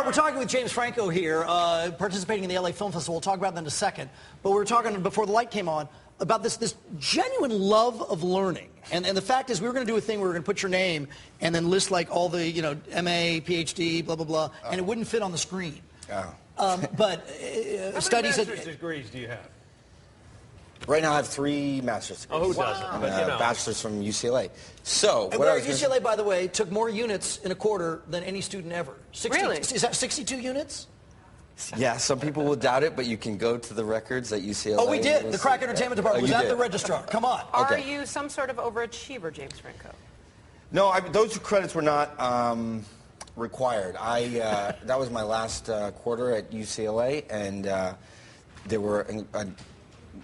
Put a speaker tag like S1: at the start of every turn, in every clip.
S1: we're talking with James Franco here, participating in the LA Film Festival. We'll talk about that in a second. But we were talking before the light came on about this genuine love of learning. And the fact is, we were going to do a thing where we were going to put your name and then list like all the, you know, MA, PhD, blah, blah, blah, and it wouldn't fit on the screen. But studies...
S2: How many master's degrees do you have?
S3: Right now I have 3 master's degrees.
S2: Oh, who doesn't?
S3: And a bachelor's from UCLA. So,
S1: UCLA, by the way, took more units in a quarter than any student ever. 60,
S4: Really?
S1: Is that 62 units?
S3: Yeah, some people will doubt it, but you can go to the records at UCLA.
S1: Oh, we did. The Crack Entertainment Department was at the registrar. Come on.
S4: Are you some sort of overachiever, James Franco?
S3: No, those credits were not required. That was my last quarter at UCLA, and there were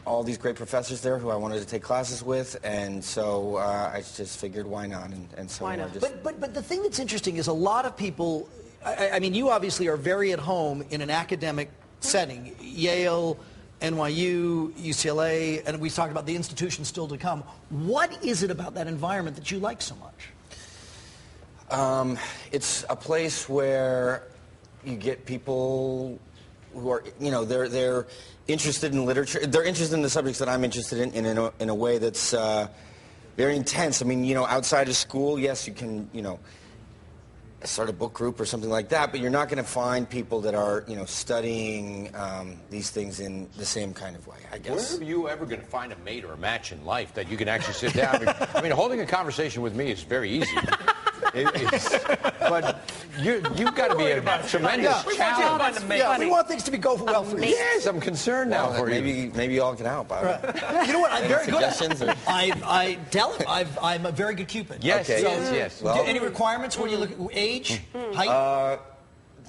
S3: all these great professors there who I wanted to take classes with, and so I just figured, why not? And so
S4: why not?
S1: But the thing that's interesting is a lot of people, I mean, you obviously are very at home in an academic setting. Yale, NYU, UCLA, and we talked about the institutions still to come. What is it about that environment that you like so much?
S3: It's a place where you get people who are, you know, they're interested in literature. They're interested in the subjects that I'm interested in a way that's very intense. I mean, you know, outside of school, yes, you can, you know, start a book group or something like that, but you're not going to find people that are, you know, studying these things in the same kind of way, I guess.
S5: Where are you ever going to find a mate or a match in life that you can actually sit down? I mean, holding a conversation with me is very easy. But you've got to be a tremendous challenge.
S1: We want things to go well for you.
S5: Yes, I'm concerned now for
S3: you. Maybe y'all can help.
S1: Right. You know what? I'm very good at
S3: it.
S1: I'm a very good Cupid.
S5: Yes,
S3: okay.
S5: yes.
S1: Well, any requirements when you look at age, height?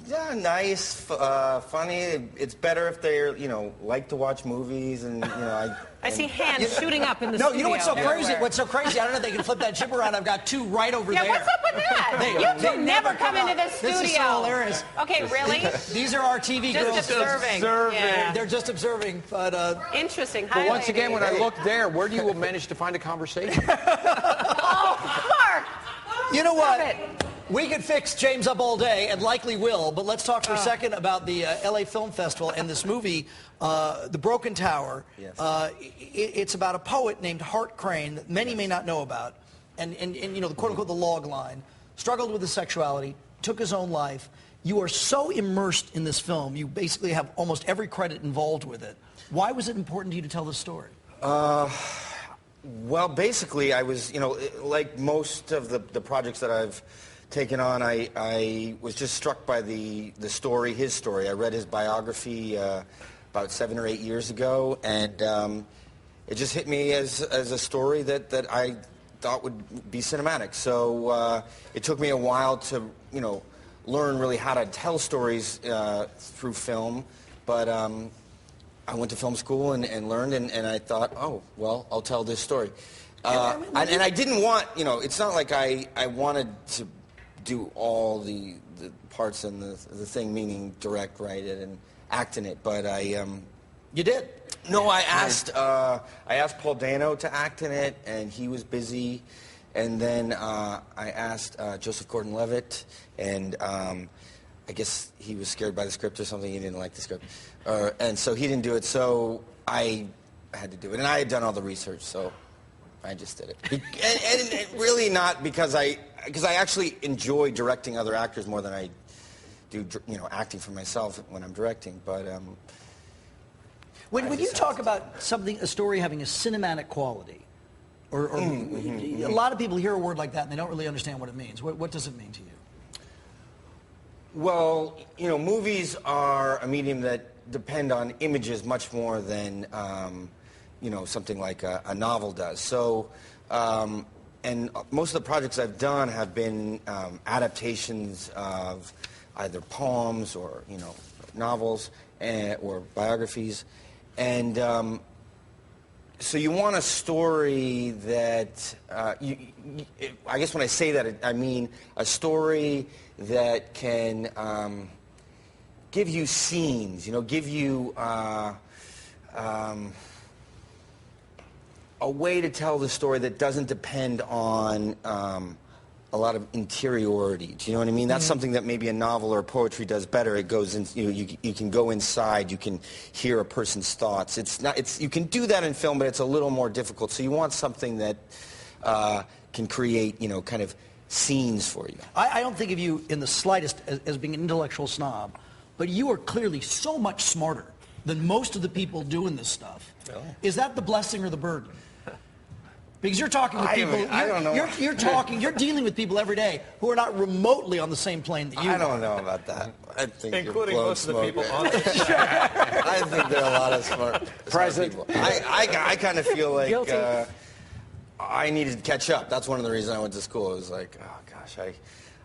S3: Yeah, nice, funny. It's better if they're, you know, like to watch movies and, you know,
S4: I see hands shooting up in the studio.
S1: No, you know what's so crazy? What's so crazy? I don't know if they can flip that chip around. I've got 2 right over there.
S4: Yeah, what's up with that? You two never come into the studio.
S1: This is so hilarious.
S4: Okay, really?
S1: These are our TV girls.
S4: Just observing. Yeah.
S1: They're just observing, but...
S4: Interesting.
S5: But once again, when I look there, where do you manage to find a conversation?
S4: Oh, Mark!
S1: You know what? We could fix James up all day, and likely will, but let's talk for a second about the LA Film Festival and this movie, The Broken Tower.
S3: Yes.
S1: It's about a poet named Hart Crane that many may not know about, and you know, the quote-unquote the log line, struggled with his sexuality, took his own life. You are so immersed in this film, you basically have almost every credit involved with it. Why was it important to you to tell this story?
S3: Well, basically, I was, you know, like most of the projects that I've taken on, I was just struck by the story, his story. I read his biography about 7 or 8 years ago, and it just hit me as a story that I thought would be cinematic. So it took me a while to, you know, learn really how to tell stories through film, but I went to film school and learned, and I thought, oh, well, I'll tell this story. And I didn't want, you know, it's not like I wanted to do all the parts in the thing, meaning direct, write it, and act in it, but
S1: You did?
S3: No, I asked Paul Dano to act in it, and he was busy, and then I asked Joseph Gordon-Levitt, and I guess he was scared by the script or something. He didn't like the script, and so he didn't do it. So I had to do it, and I had done all the research, so I just did it. And really not because I actually enjoy directing other actors more than I do, you know, acting for myself when I'm directing. But
S1: when you talk about something, a story having a cinematic quality, or a lot of people hear a word like that and they don't really understand what it means. What does it mean to you?
S3: Well, you know, movies are a medium that depend on images much more than, you know, something like a novel does. So, and most of the projects I've done have been adaptations of either poems or, you know, novels or biographies. And so you want a story that, I guess when I say that, I mean a story that can give you scenes, you know, give you a way to tell the story that doesn't depend on a a lot of interiority. Do you know what I mean? That's something that maybe a novel or poetry does better. It goes in, you can go inside, you can hear a person's thoughts. You can do that in film, but it's a little more difficult. So you want something that can create, kind of scenes for you.
S1: I don't think of you in the slightest as being an intellectual snob, but you are clearly so much smarter than most of the people doing this stuff. Really? Is that the blessing or the burden? Because you're talking with people,
S3: I don't know.
S1: You're dealing with people every day who are not remotely on the same plane that you are.
S3: I don't know about that. I think
S2: including most of the people on
S3: it. I think there are a lot of smart people. I kind of feel like I needed to catch up. That's one of the reasons I went to school. It was like, oh gosh,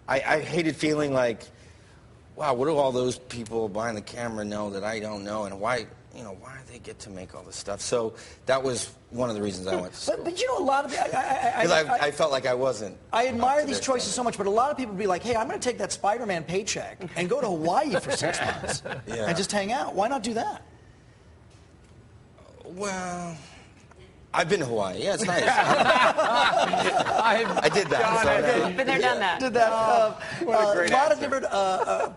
S3: I hated feeling like, wow, what do all those people behind the camera know that I don't know, and why do they get to make all this stuff? So that was one of the reasons I went to school.
S1: But a lot of
S3: I felt like I wasn't.
S1: I admire these choices so much, but a lot of people be like, hey, I'm going to take that Spider-Man paycheck and go to Hawaii for 6 months and just hang out. Why not do that?
S3: Well, I've been to Hawaii. Yeah, it's nice. I did that.
S4: Been there, done that.
S1: Did that.
S3: Oh,
S1: A lot of different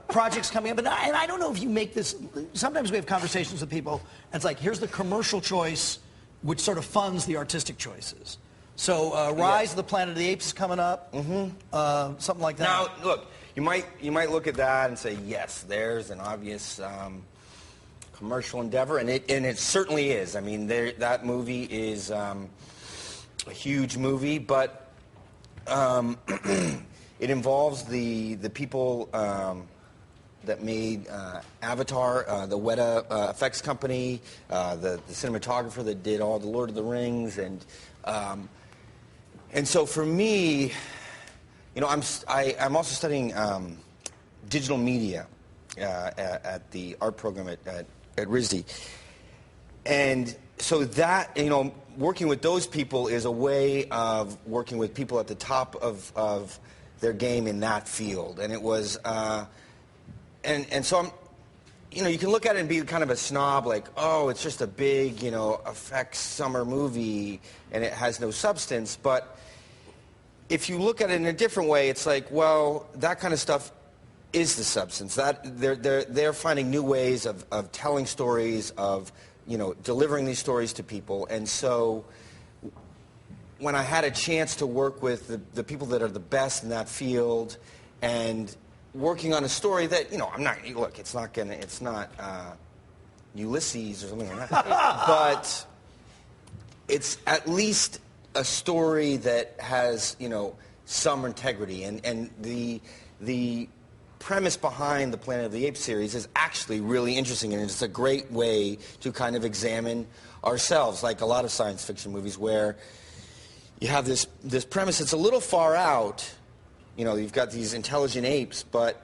S1: projects coming up. And I don't know if you make this. Sometimes we have conversations with people, and it's like, here's the commercial choice, which sort of funds the artistic choices. So Rise of the Planet of the Apes is coming up. Something like that.
S3: Now, look, you might look at that and say, yes, there's an obvious commercial endeavor, and it certainly is. I mean, that movie is a huge movie, but it involves the people that made Avatar, the Weta effects company, the cinematographer that did all the Lord of the Rings, and so for me, I'm also studying digital media at the art program at RISD. And so that, working with those people is a way of working with people at the top of their game in that field. And it was, and so you can look at it and be kind of a snob, like, oh, it's just a big, effects summer movie and it has no substance. But if you look at it in a different way, it's like, well, that kind of stuff is the substance. That they're finding new ways of telling stories, of delivering these stories to people. And so when I had a chance to work with the people that are the best in that field, and working on a story that it's not Ulysses or something like that, but it's at least a story that has some integrity, and the premise behind the Planet of the Apes series is actually really interesting, and it's a great way to kind of examine ourselves, like a lot of science fiction movies where you have this premise that's a little far out. You've got these intelligent apes, but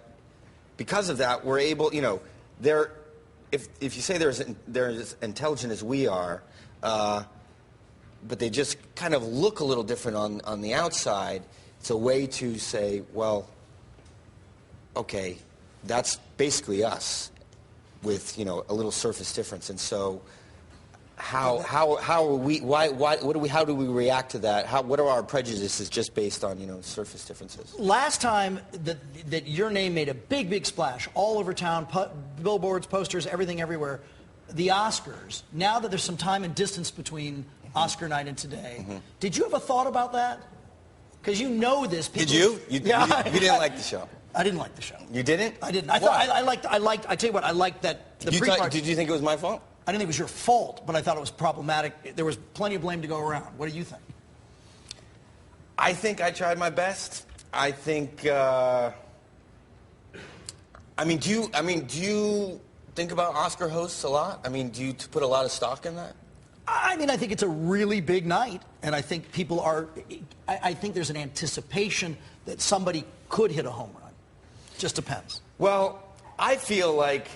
S3: because of that, we're able, if you say they're as intelligent as we are, but they just kind of look a little different on the outside, it's a way to say, well, okay, that's basically us with, a little surface difference. And so how are we, how do we react to that? What are our prejudices just based on, surface differences?
S1: Last time that your name made a big splash all over town, billboards, posters, everything everywhere, the Oscars. Now that there's some time and distance between Oscar night and today, did you have a thought about that? Because this.
S3: Did you? You didn't like the show?
S1: I didn't like the show.
S3: You didn't?
S1: I didn't. I thought I liked. I tell you what, I liked that.
S3: Did you think it was my fault?
S1: I didn't think it was your fault, but I thought it was problematic. There was plenty of blame to go around. What do you think?
S3: I think I tried my best. I think. Do you think about Oscar hosts a lot? Do you put a lot of stock in that?
S1: I think it's a really big night, and I think people are. I think there's an anticipation that somebody could hit a home run. Just depends.
S3: Well, I feel like.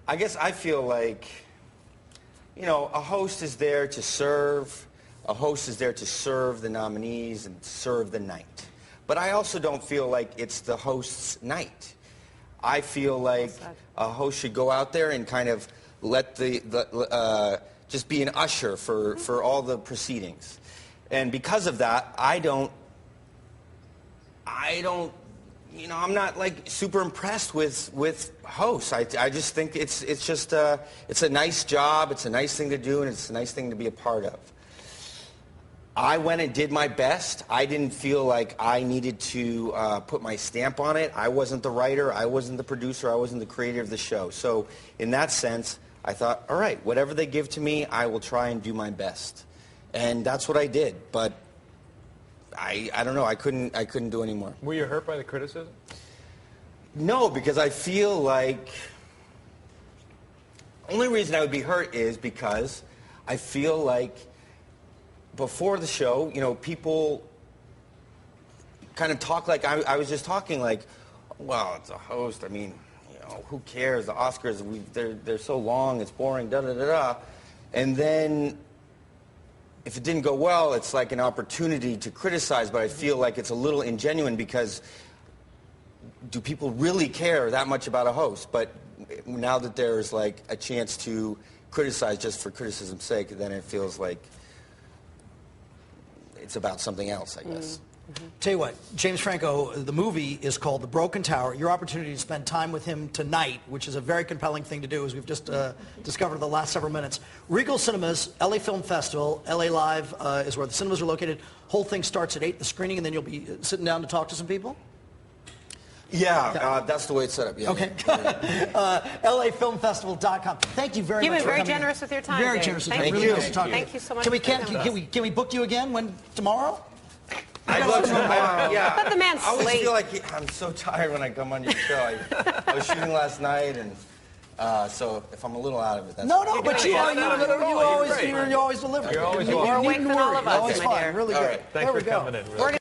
S3: I guess I feel like, a host is there to serve. A host is there to serve the nominees and serve the night. But I also don't feel like it's the host's night. I feel like a host should go out there and kind of let just be an usher for all the proceedings. And because of that, I don't, you know, I'm not like super impressed with hosts. I just think it's just it's a nice job, it's a nice thing to do, and it's a nice thing to be a part of. I went and did my best. I didn't feel like I needed to put my stamp on it. I wasn't the writer, I wasn't the producer, I wasn't the creator of the show. So in that sense, I thought, all right, whatever they give to me, I will try and do my best. And that's what I did. But I don't know, I couldn't do any more.
S2: Were you hurt by the criticism?
S3: No, because I feel like only reason I would be hurt is because I feel like before the show, you know, people kind of talk like I was just talking like, well, it's a host. I mean, you know, who cares? The Oscars, they're so long, it's boring, da-da-da-da. And then if it didn't go well, it's like an opportunity to criticize, but I feel like it's a little ingenuine because do people really care that much about a host? But now that there's like a chance to criticize just for criticism's sake, then it feels like it's about something else, I guess.
S1: Tell you what, James Franco, the movie is called The Broken Tower. Your opportunity to spend time with him tonight, which is a very compelling thing to do, as we've just discovered in the last several minutes. Regal Cinemas, LA Film Festival, LA Live is where the cinemas are located. Whole thing starts at 8, the screening, and then you'll be sitting down to talk to some people?
S3: Yeah, that's the way it's set up. Yeah.
S1: Okay. LAFilmFestival.com. Thank you very
S4: You've
S1: much
S4: been
S1: for
S4: very
S1: coming.
S4: generous with your time.
S1: Very
S4: Dave.
S1: generous with
S4: Thank
S1: your time.
S3: you.
S1: Really nice to talk to you.
S4: Thank you so much.
S1: Can we,
S4: for
S1: can,
S4: coming.
S1: can we book you again tomorrow?
S3: I'd love to. Yeah.
S4: Let the man
S3: I always
S4: sleep.
S3: feel like I'm so tired when I come on your show. I was shooting last night, and so if I'm a little out of it, that's
S1: No,
S3: fine.
S1: but you always deliver.
S2: You're always
S1: You
S2: welcome.
S1: always
S4: More awake than all of us,
S1: Always
S4: my
S1: fun.
S4: dear.
S1: Really
S3: All
S1: good.
S3: right.
S2: Thanks
S1: There
S2: for
S1: we go.
S2: coming in.
S4: We're